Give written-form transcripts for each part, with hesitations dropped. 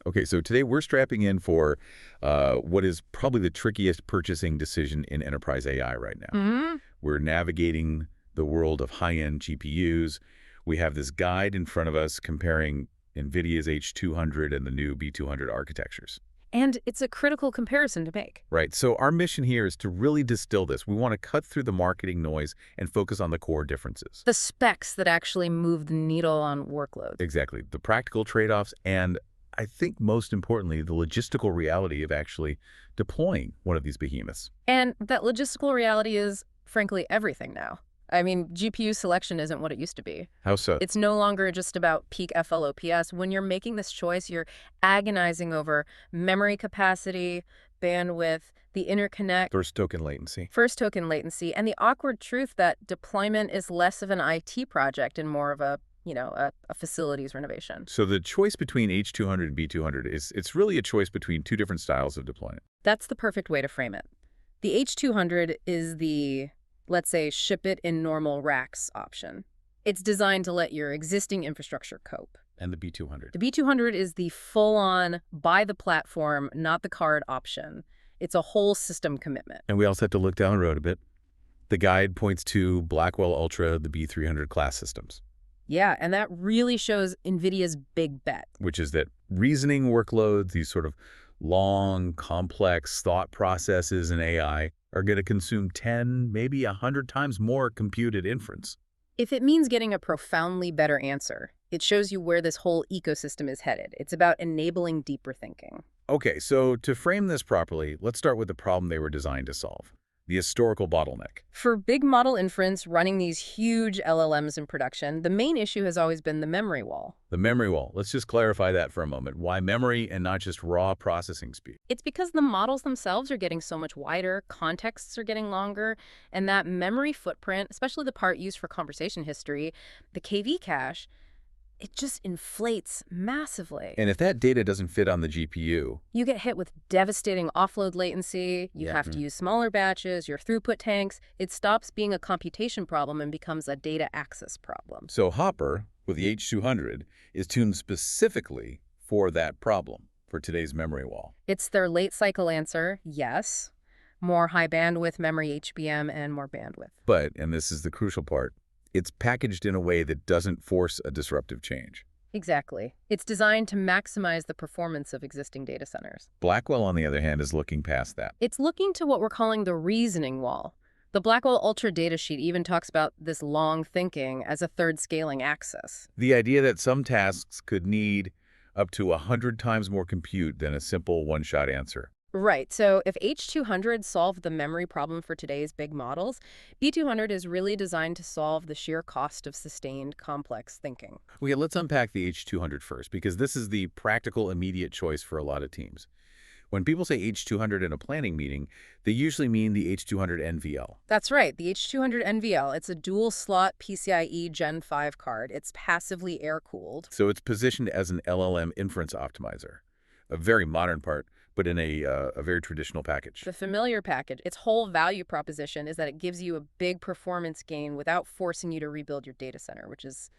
Okay, so today we're strapping in for what is probably the trickiest purchasing decision in enterprise AI right now. Hmm. We're navigating the world of high-end GPUs. We have this guide in front of us comparing Nvidia's H200 and the new B200 architectures. And it's a critical comparison to make. Right, so our mission here is to really distill this. We want to cut through the marketing noise and focus on the core differences. The specs that actually move the needle on workloads. Exactly, the practical trade-offs and I think most importantly, the logistical reality of actually deploying one of these behemoths. And that logistical reality is, frankly, everything now. I mean, GPU selection isn't what it used to be. How so? It's no longer just about peak FLOPS. When you're making this choice, you're agonizing over memory capacity, bandwidth, the interconnect, First token latency. and the awkward truth that deployment is less of an IT project and more of a facilities renovation. So the choice between H200 and B200 it's really a choice between two different styles of deployment. That's the perfect way to frame it. The H200 is the, let's say, ship it in normal racks option. It's designed to let your existing infrastructure cope. And the B200. The B200 is the full-on, buy the platform, not the card option. It's a whole system commitment. And we also have to look down the road a bit. The guide points to Blackwell Ultra, the B300 class systems. Yeah, and that really shows NVIDIA's big bet. Which is that reasoning workloads, these sort of long, complex thought processes in AI, are going to consume 10, maybe 100 times more computed inference. If it means getting a profoundly better answer, it shows you where this whole ecosystem is headed. It's about enabling deeper thinking. Okay, so to frame this properly, let's start with the problem they were designed to solve. The historical bottleneck. For big model inference running these huge LLMs in production, the main issue has always been the memory wall. The memory wall. Let's just clarify that for a moment. Why memory and not just raw processing speed? It's because the models themselves are getting so much wider, contexts are getting longer, and that memory footprint, especially the part used for conversation history, the KV cache, it just inflates massively. And if that data doesn't fit on the GPU, you get hit with devastating offload latency, you have to use smaller batches, your throughput tanks. It stops being a computation problem and becomes a data access problem. So Hopper, with the H200, is tuned specifically for that problem, for today's memory wall. It's their late cycle answer, yes. More high bandwidth memory HBM and more bandwidth. But, and this is the crucial part, it's packaged in a way that doesn't force a disruptive change. Exactly. It's designed to maximize the performance of existing data centers. Blackwell, on the other hand, is looking past that. It's looking to what we're calling the reasoning wall. The Blackwell Ultra datasheet even talks about this long thinking as a third scaling axis. The idea that some tasks could need up to 100 times more compute than a simple one-shot answer. Right. So if H200 solved the memory problem for today's big models, B200 is really designed to solve the sheer cost of sustained, complex thinking. Okay, let's unpack the H200 first, because this is the practical, immediate choice for a lot of teams. When people say H200 in a planning meeting, they usually mean the H200 NVL. That's right, the H200 NVL. It's a dual-slot PCIe Gen 5 card. It's passively air-cooled. So it's positioned as an LLM inference optimizer, a very modern part, but in a very traditional package. The familiar package, its whole value proposition is that it gives you a big performance gain without forcing you to rebuild your data center, which is,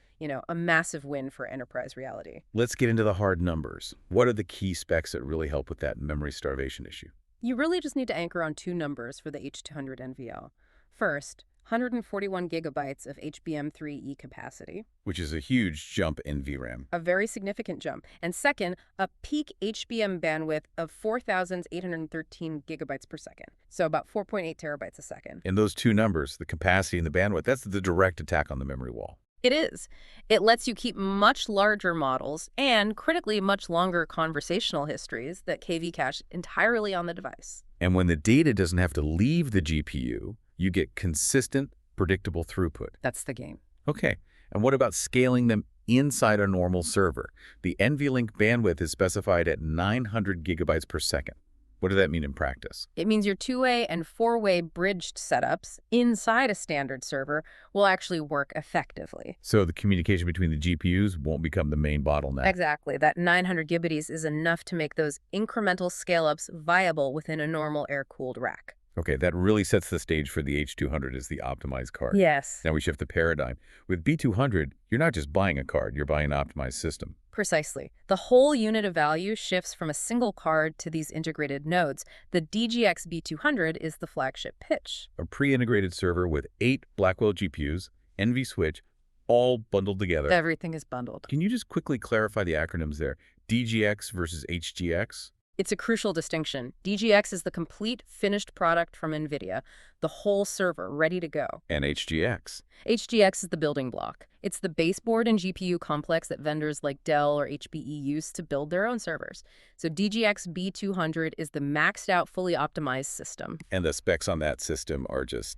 a massive win for enterprise reality. Let's get into the hard numbers. What are the key specs that really help with that memory starvation issue? You really just need to anchor on two numbers for the H200 NVL. First, 141 gigabytes of HBM3E capacity. Which is a huge jump in VRAM. A very significant jump. And second, a peak HBM bandwidth of 4,813 gigabytes per second. So about 4.8 terabytes a second. And those two numbers, the capacity and the bandwidth, that's the direct attack on the memory wall. It is. It lets you keep much larger models and, critically, much longer conversational histories that KV cache entirely on the device. And when the data doesn't have to leave the GPU, you get consistent, predictable throughput. That's the game. Okay, and what about scaling them inside a normal server? The NVLink bandwidth is specified at 900 gigabytes per second. What does that mean in practice? It means your two-way and four-way bridged setups inside a standard server will actually work effectively. So the communication between the GPUs won't become the main bottleneck. Exactly. That 900 gigabytes is enough to make those incremental scale-ups viable within a normal air-cooled rack. Okay, that really sets the stage for the H200 as the optimized card. Yes. Now we shift the paradigm. With B200, you're not just buying a card, you're buying an optimized system. Precisely. The whole unit of value shifts from a single card to these integrated nodes. The DGX B200 is the flagship pitch. A pre-integrated server with 8 Blackwell GPUs, NV switch, all bundled together. Everything is bundled. Can you just quickly clarify the acronyms there? DGX versus HGX? It's a crucial distinction. DGX is the complete finished product from Nvidia, the whole server ready to go. And HGX? HGX is the building block. It's the baseboard and GPU complex that vendors like Dell or HPE use to build their own servers. So DGX B200 is the maxed out, fully optimized system. And the specs on that system are just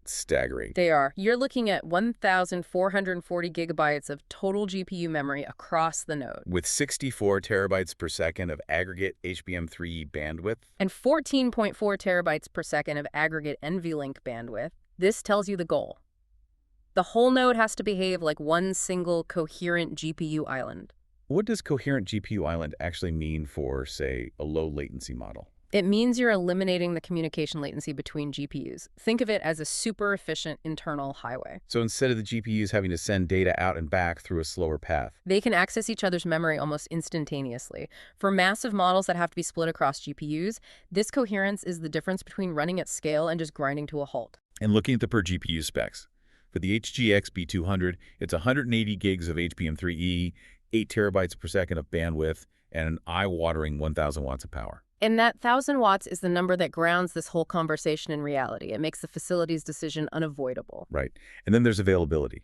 staggering. They are. You're looking at 1,440 gigabytes of total GPU memory across the node. With 64 terabytes per second of aggregate HBM3E bandwidth. And 14.4 terabytes per second of aggregate NVLink bandwidth. This tells you the goal. The whole node has to behave like one single coherent GPU island. What does coherent GPU island actually mean for, say, a low latency model? It means you're eliminating the communication latency between GPUs. Think of it as a super efficient internal highway. So instead of the GPUs having to send data out and back through a slower path, They can access each other's memory almost instantaneously. For massive models that have to be split across GPUs, this coherence is the difference between running at scale and just grinding to a halt. and looking at the per GPU specs. For the HGX B200, it's 180 gigs of HBM3E, 8 terabytes per second of bandwidth, and an eye-watering 1,000 watts of power. And that 1,000 watts is the number that grounds this whole conversation in reality. It makes the facility's decision unavoidable. Right. And then there's availability.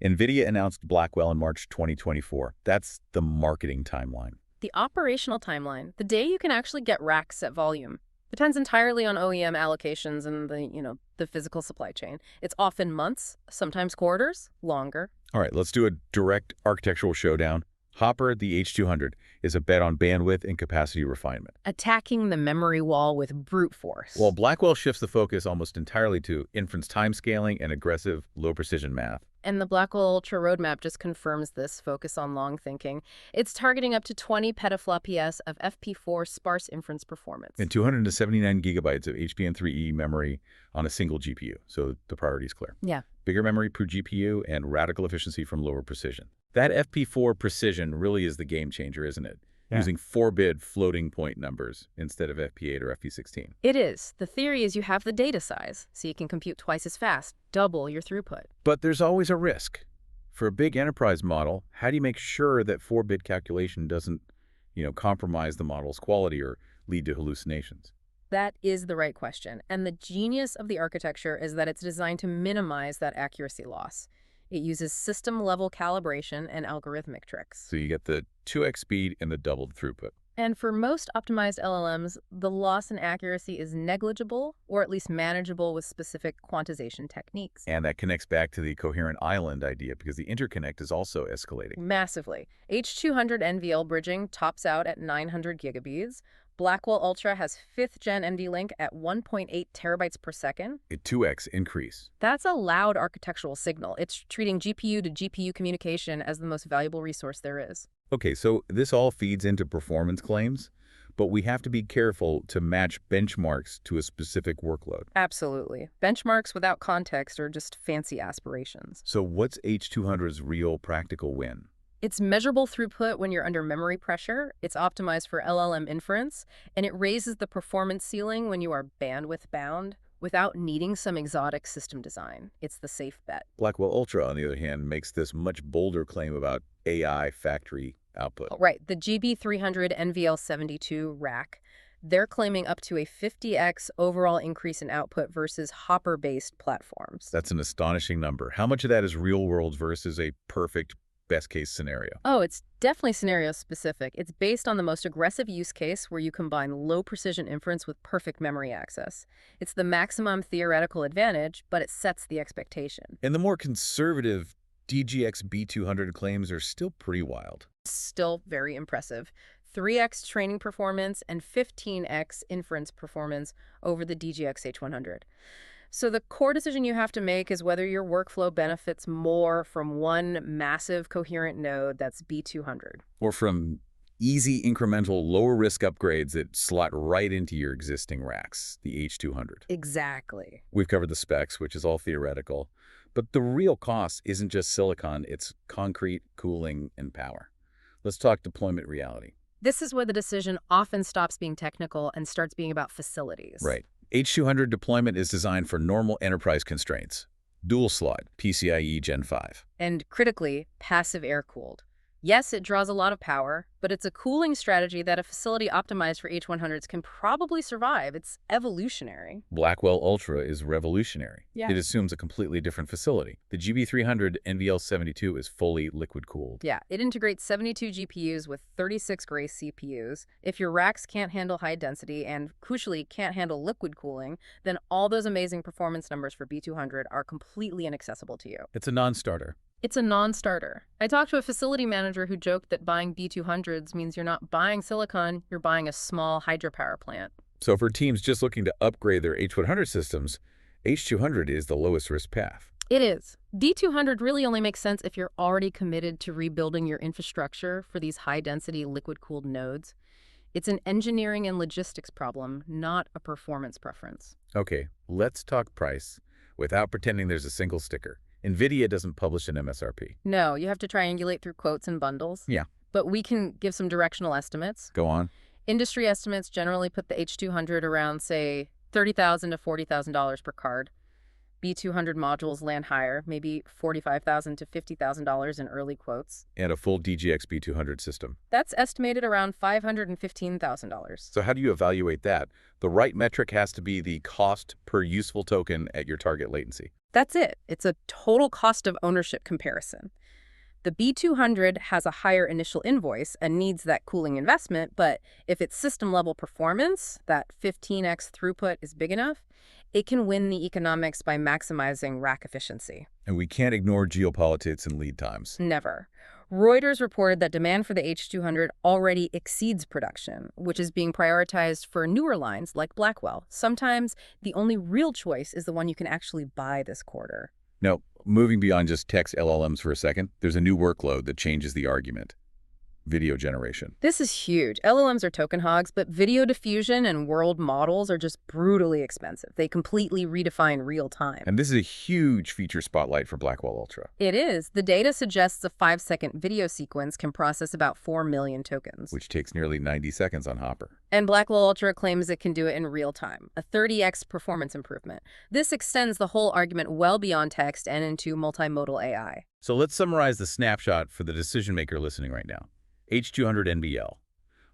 Nvidia announced Blackwell in March 2024. That's the marketing timeline. The operational timeline, the day you can actually get racks at volume, depends entirely on OEM allocations and the physical supply chain. It's often months, sometimes quarters, longer. All right, let's do a direct architectural showdown. Hopper, the H200, is a bet on bandwidth and capacity refinement. Attacking the memory wall with brute force. While Blackwell shifts the focus almost entirely to inference time scaling and aggressive low-precision math. And the Blackwell Ultra roadmap just confirms this focus on long thinking. It's targeting up to 20 petaflop PS of FP4 sparse inference performance. And 279 gigabytes of HBM3E memory on a single GPU. So the priority is clear. Yeah. Bigger memory per GPU and radical efficiency from lower precision. That FP4 Precision really is the game changer, isn't it? Yeah. Using 4-bit floating point numbers instead of FP8 or FP16. It is. The theory is you have the data size, so you can compute twice as fast, double your throughput. But there's always a risk. For a big enterprise model, how do you make sure that 4-bit calculation doesn't, compromise the model's quality or lead to hallucinations? That is the right question. And the genius of the architecture is that it's designed to minimize that accuracy loss. It uses system-level calibration and algorithmic tricks. So you get the 2x speed and the doubled throughput. And for most optimized LLMs, the loss in accuracy is negligible, or at least manageable with specific quantization techniques. And that connects back to the coherent island idea because the interconnect is also escalating. Massively. H200 NVL bridging tops out at 900 gigabits. Blackwell Ultra has 5th gen NVLink at 1.8 terabytes per second. A 2x increase. That's a loud architectural signal. It's treating GPU to GPU communication as the most valuable resource there is. Okay, so this all feeds into performance claims, but we have to be careful to match benchmarks to a specific workload. Absolutely. Benchmarks without context are just fancy aspirations. So what's H200's real practical win? It's measurable throughput when you're under memory pressure, it's optimized for LLM inference, and it raises the performance ceiling when you are bandwidth bound without needing some exotic system design. It's the safe bet. Blackwell Ultra, on the other hand, makes this much bolder claim about AI factory output. Right, the GB300 NVL72 rack, they're claiming up to a 50x overall increase in output versus Hopper-based platforms. That's an astonishing number. How much of that is real world versus a perfect best-case scenario? Oh, it's definitely scenario-specific. It's based on the most aggressive use case where you combine low-precision inference with perfect memory access. It's the maximum theoretical advantage, but it sets the expectation. And the more conservative DGX B200 claims are still pretty wild. Still very impressive. 3x training performance and 15x inference performance over the DGX H200. So the core decision you have to make is whether your workflow benefits more from one massive coherent node that's B200. Or from easy incremental lower risk upgrades that slot right into your existing racks, the H200. Exactly. We've covered the specs, which is all theoretical, but the real cost isn't just silicon, it's concrete, cooling, and power. Let's talk deployment reality. This is where the decision often stops being technical and starts being about facilities. Right. H200 deployment is designed for normal enterprise constraints. Dual slot, PCIe Gen 5. And critically, passive air-cooled. Yes, it draws a lot of power, but it's a cooling strategy that a facility optimized for H100s can probably survive. It's evolutionary. Blackwell Ultra is revolutionary. Yeah. It assumes a completely different facility. The GB300 NVL 72 is fully liquid-cooled. Yeah, it integrates 72 GPUs with 36 Grace CPUs. If your racks can't handle high density and, crucially, can't handle liquid cooling, then all those amazing performance numbers for B200 are completely inaccessible to you. It's a non-starter. It's a non-starter. I talked to a facility manager who joked that buying B200s means you're not buying silicon, you're buying a small hydropower plant. So for teams just looking to upgrade their H100 systems, H200 is the lowest risk path. It is. D200 really only makes sense if you're already committed to rebuilding your infrastructure for these high-density liquid-cooled nodes. It's an engineering and logistics problem, not a performance preference. Okay, let's talk price without pretending there's a single sticker. Nvidia doesn't publish an MSRP. No, you have to triangulate through quotes and bundles. Yeah. But we can give some directional estimates. Go on. Industry estimates generally put the H200 around, say, $30,000 to $40,000 per card. B200 modules land higher, maybe $45,000 to $50,000 in early quotes. And a full DGX B200 system. That's estimated around $515,000. So how do you evaluate that? The right metric has to be the cost per useful token at your target latency. That's it. It's a total cost of ownership comparison. The B200 has a higher initial invoice and needs that cooling investment, but if its system-level performance, that 15x throughput, is big enough, it can win the economics by maximizing rack efficiency. And we can't ignore geopolitics and lead times. Never. Reuters reported that demand for the H200 already exceeds production, which is being prioritized for newer lines like Blackwell. Sometimes the only real choice is the one you can actually buy this quarter. Now, moving beyond just text LLMs for a second, there's a new workload that changes the argument. Video generation. This is huge. LLMs are token hogs, but video diffusion and world models are just brutally expensive. They completely redefine real time. And this is a huge feature spotlight for Blackwell Ultra. It is. The data suggests a 5-second video sequence can process about 4 million tokens. Which takes nearly 90 seconds on Hopper. And Blackwell Ultra claims it can do it in real time, a 30x performance improvement. This extends the whole argument well beyond text and into multimodal AI. So let's summarize the snapshot for the decision maker listening right now. H200 NVL,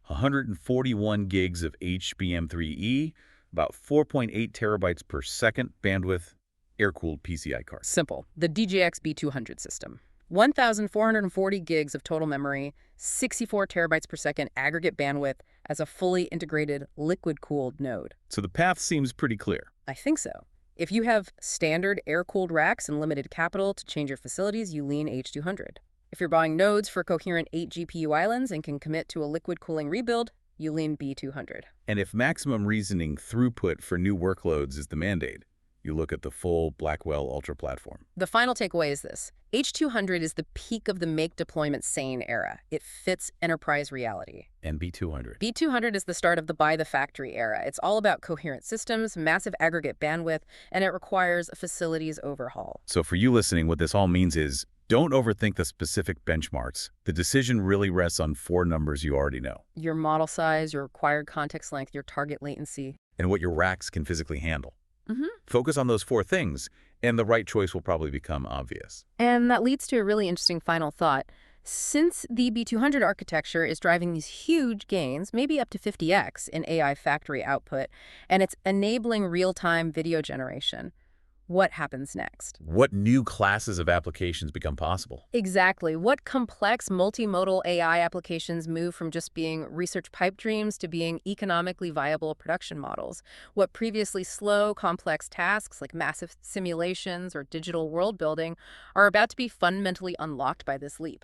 141 gigs of HBM3E, about 4.8 terabytes per second bandwidth, air-cooled PCI card. Simple. The DGX B200 system. 1,440 gigs of total memory, 64 terabytes per second aggregate bandwidth as a fully integrated liquid-cooled node. So the path seems pretty clear. I think so. If you have standard air-cooled racks and limited capital to change your facilities, you lean H200. If you're buying nodes for Coherent 8 GPU islands and can commit to a liquid cooling rebuild, you lean B200. And if maximum reasoning throughput for new workloads is the mandate, you look at the full Blackwell Ultra platform. The final takeaway is this. H200 is the peak of the make deployment sane era. It fits enterprise reality. And B200. B200 is the start of the buy the factory era. It's all about coherent systems, massive aggregate bandwidth, and it requires a facilities overhaul. So for you listening, what this all means is, don't overthink the specific benchmarks. The decision really rests on 4 numbers you already know. Your model size, your required context length, your target latency. And what your racks can physically handle. Mm-hmm. Focus on those 4 things, and the right choice will probably become obvious. And that leads to a really interesting final thought. Since the B200 architecture is driving these huge gains, maybe up to 50x in AI factory output, and it's enabling real-time video generation, what happens next? What new classes of applications become possible? Exactly. What complex multimodal AI applications move from just being research pipe dreams to being economically viable production models? What previously slow, complex tasks like massive simulations or digital world building are about to be fundamentally unlocked by this leap?